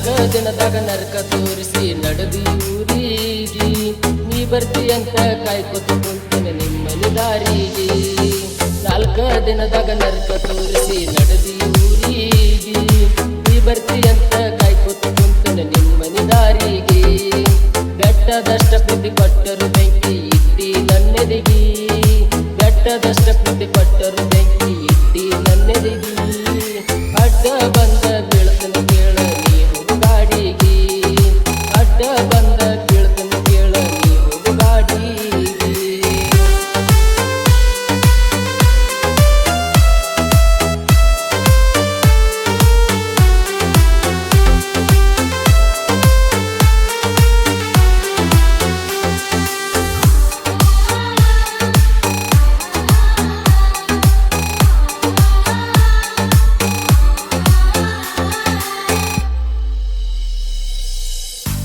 ನಾಲ್ಕು ದಿನದಾಗ ನರಕ ತೋರಿಸಿ ನಡೆದಿ ಊರಿಗೆ ನೀ ಬರ್ತಿ ಅಂತ ಕಾಯ್ಕೊತ ಕುಂತನೆ ನಿಮ್ಮನೆ ದಾರಿಗೆ ನಾಲ್ಕು ದಿನದಾಗ ನರಕ ತೋರಿಸಿ ನಡೆದಿ ಊರಿಗೆ ನೀ ಬರ್ತಿ ಅಂತ ಕಾಯ್ಕೊತ ಕುಂತನೆ ನಿಮ್ಮನೆ ದಾರಿಗೆ ಬೆಟ್ಟದಷ್ಟ ಪ್ರೀತಿ ಕೊಟ್ಟರು ಬೆಂಕಿ ಇಟ್ಟಿ ನನ್ನೆದಿಗಿ ಬೆಟ್ಟದಷ್ಟ ಪ್ರೀತಿ ಕೊಟ್ಟರು ಬೆಂಕಿ ಇಟ್ಟಿ ನನ್ನೆದಿಗಿ ಅಡ್ಡ ಬಂದ ಬೀಳ್ತನ ಕೇಳ ನೀ ಹೋಗು ಗಾಡಿಗೆ ಅಡ್ಡ ಬಂದ ಬೀಳ್ತನ ಕೇಳ ನೀ ಹೋಗು ಗಾಡಿಗೆ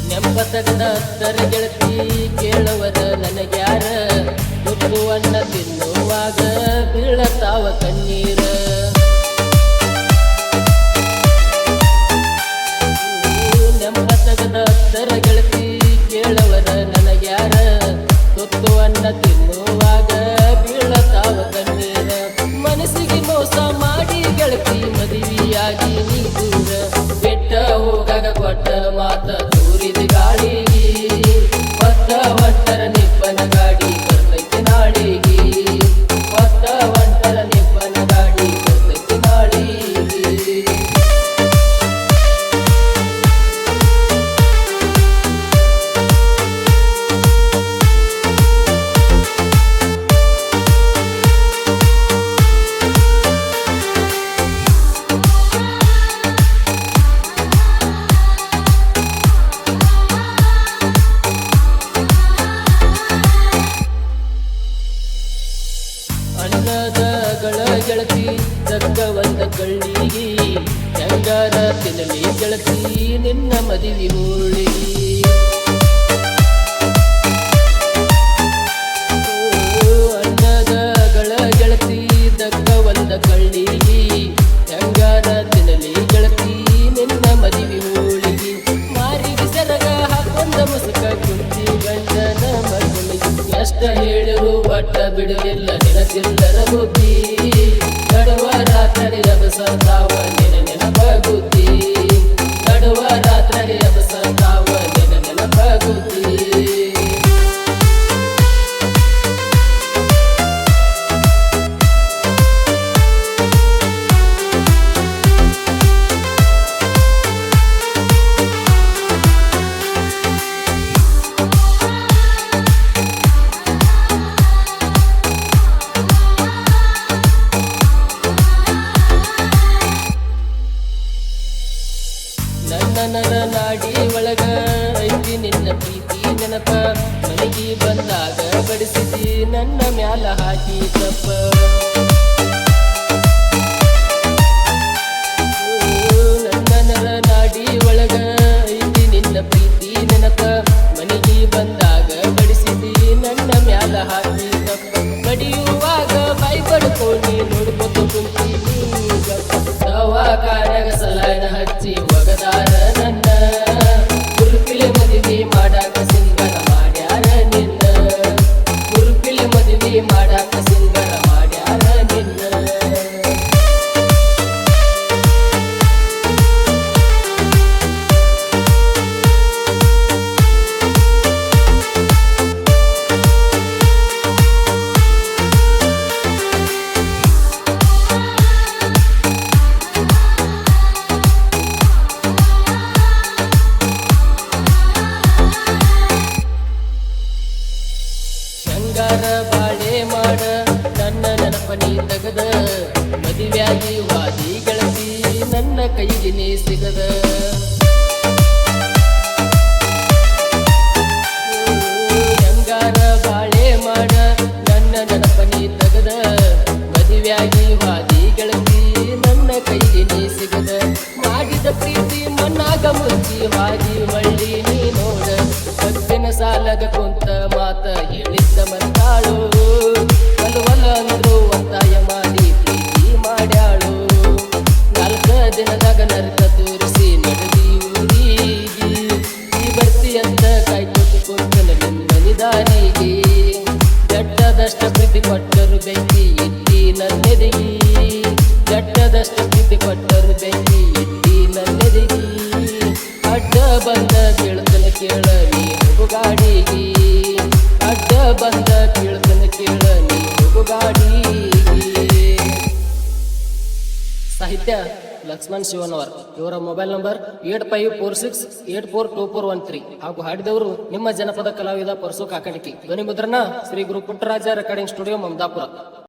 ನೆಂಬತಗದ ಹತ್ತರ ಗೆಳತಿ ಕೇಳುವರ ನನಗ್ಯಾರ ತುತ್ತು ಅನ್ನ ತಿನ್ನುವಾಗ ಬೀಳತಾವ ಕಣ್ಣೀರ ನೆಂಬತಗದ ಹತ್ತರ ಗೆಳತಿ ಕೇಳುವರ ನನಗ್ಯಾರ ತುತ್ತು ಅನ್ನ ತಿನ್ನುವಾಗ ಬೀಳತಾವ ಕಣ್ಣೀರ ಮನಸ್ಸಿಗೆ ಮೋಸ ಮಾಡಿ ಗೆಳತಿ ಮದುವೆಯಾಗಿ ನೀ ದೂರ ಬೆಟ್ಟ ಹೋಗಾಗ ಕೊಟ್ಟ ಮಾತ ತೂರಿದ ಗಾಳಿಗೆ ಒತ್ತ ಒಂಟರ ನಿಪ್ಪನ ಗಾಡಿ ಬರ್ತೈತೆ ನಾಳಿಗೆ ಒತ್ತ ಒಂಟರ ನಿಪ್ಪನ ಗಾಡಿ ಬರ್ತೈತೆ ನಾಳಿಗೆ ಅನ್ನದಗಳ ಗೆಳತಿ ತಕ್ಕ ಒಂದ ಕಳ್ಳಿಗಿ ಹೆಂಗಾರ ತಿನ್ನಲಿ ಗೆಳತಿ ನಿನ್ನ ಮದುವೆ ಹೋಳಿಗಿ ಅನ್ನದಗಳ ಗೆಳತಿ ತಕ್ಕ ಒಂದ ಕಳ್ಳಿಗಿ ಹೆಂಗಾರ ತಿನ್ನಲಿ ಗೆಳತಿ ನಿನ್ನ ಮದುವೆ ಹೋಳಿಗಿ ಮಾರಿಗೆ ಸೆರಗ ಹಾಕೊಂಡ ಮುಸುಕ ಕುಂತಿ ಗಂಡನ ಮಗಳಿಗೆ ಎಷ್ಟ ಹೇಳಿರು ಒಟ್ಟ ಬಿಡಲಿಲ್ಲ ನಿನ ಚಿಲ್ಲರ ಬುದ್ಧಿ ನಡುವ ರಾತ್ರಿ ಅಬಸತಾವ ನಿನ ನೆನಪ ಬುದ್ಧಿ ನಡುವ ರಾತ್ರಿ ಅಬಸತಾವ ನಿನ ನೆನಪ ಬುದ್ಧಿ ನನ್ನ ನಾಡಿ ಒಳಗ ಐತಿ ನಿನ್ನ ಪ್ರೀತಿ ನೆನಪ ಮನೆಗೆ ಬಂದಾಗ ಬಡಿಸಿದಿ ನನ್ನ ಮ್ಯಾಲ ಹಾಕಿ ತಪ್ಪ ನನ್ನ ನಾಡಿ ಒಳಗ ಐತಿ ನಿನ್ನ ಪ್ರೀತಿ ನೆನಪ ಮನೆಗೆ ಬಂದಾಗ ಬಡಿಸಿದಿ ನನ್ನ ಮ್ಯಾಲ ಹಾಕಿ ತಪ್ಪ ಬಡಿಯುವಾಗ ಬಾಯಿ ಬಡ್ಕೊಂಡು ನೋಡ್ಕೊತ ಕುಂತೀನಿ ದವಾಖಾನ್ಯಾಗ ಸಲಾಯನ ಹಚ್ಚಿ ಒಗದಾರ ನನ್ನ ಗುರುಪಿಲೆ ಮದುವೆ ಮಾಡಾಕ ಸಿಂಗರ ಮಾಡ್ಯಾರ ನಿನ್ನ ಗುರುಪಿಲೆ ಮದುವೆ ಮಾಡಾಕ ಸಿಂಗರ ಮಾಡ್ಯಾರ ನಿನ್ನ ಹೆಂಗಾರ ಬಾಳೆ ಮಾಡ ನನ್ನ ನೆನಪನಿ ತಗದ ಮದುವೆಯಾಗಿ ವಾದಿ ಗೆಳತಿ ನನ್ನ ಕೈಗೆ ನೀ ಸಿಗದ ಹೆಂಗಾರ ಬಾಳೆ ಮಾಡ ನನ್ನ ನೆನಪನಿ ತಗದ ಮದುವೆಯಾಗಿ ವಾದಿ ಗೆಳತಿ ನನ್ನ ಕೈಗೆ ನೀ ಸಿಗದ ಮಾಡಿದ ಪ್ರೀತಿ ಮಣ್ಣಾಗ ಮುಚ್ಚಿ ಹಾದಿ ಮಳ್ಳಿ ನೀ ನೋಡ ಕತ್ತಿನ ಸಾಲಗ ಕುಂತ ಮಾತ ಹೇಳಿದ್ದ ಮರ್ತಾಳು ಕಲವಲ ಅಂದ್ರು ಒತ್ತಾಯ ಮಾಡಿ ಪ್ರೀತಿ ಮಾಡ್ಯಾಳು 4 ದಿನದಾಗ ನರಕ ತೋರಿಸಿ ನನ್ನೆದಿಗಿ ಜಟ್ಟದಷ್ಟು ಪ್ರೀತಿ ಕೊಟ್ಟರು ಬೆಂಕಿ ಎಟ್ಟಿ ನನ್ನೆದಿಗಿ ಅಡ್ಡ ಬಂದ ಬೀಳ್ತನ ಕೇಳ ನೀ ಹೋಗು ಗಾಡಿಗಿ ಅಡ್ಡ ಬಂದ ಬೀಳ್ತನ ಕೇಳ ನೀ ಹೋಗು ಗಾಡಿಗಿ. ಸಾಹಿತ್ಯ ಲಕ್ಷ್ಮಣ್ ಶಿವನವರ್. ಇವರ ಮೊಬೈಲ್ ನಂಬರ್ 8546842413 ಹಾಗೂ ಹಾಡಿದವರು ನಿಮ್ಮ ಜನಪದ ಕಲಾವಿದ ಪರಸು ಕಾಕಣಿಕಿ. ಧ್ವನಿ ಮುದ್ರಣ ಶ್ರೀ ಗುರು ಪುಟ್ಟರಾಜ ರೆಕಾರ್ಡಿಂಗ್ ಸ್ಟುಡಿಯೋ, ಮಮದಾಪುರ.